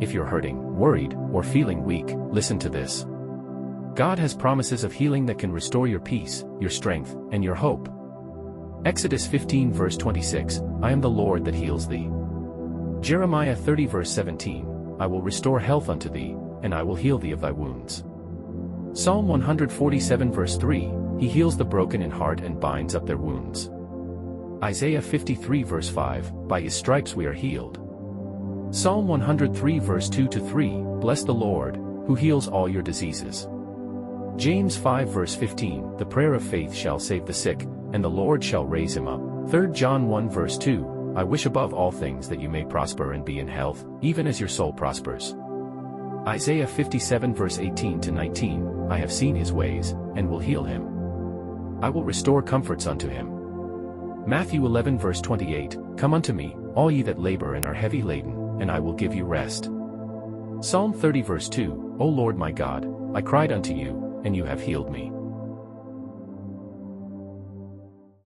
If you're hurting, worried, or feeling weak, listen to this. God has promises of healing that can restore your peace, your strength, and your hope. Exodus 15 verse 26, I am the Lord that heals thee. Jeremiah 30 verse 17, I will restore health unto thee, and I will heal thee of thy wounds. Psalm 147 verse 3, he heals the broken in heart and binds up their wounds. Isaiah 53 verse 5, by his stripes we are healed. Psalm 103 verse 2-3, bless the Lord, who heals all your diseases. James 5 verse 15, the prayer of faith shall save the sick, and the Lord shall raise him up. 3 John 1 verse 2, I wish above all things that you may prosper and be in health, even as your soul prospers. Isaiah 57 verse 18-19, I have seen his ways, and will heal him. I will restore comforts unto him. Matthew 11 verse 28, come unto me, all ye that labor and are heavy laden, and I will give you rest. Psalm 30 verse 2, O Lord my God, I cried unto you, and you have healed me.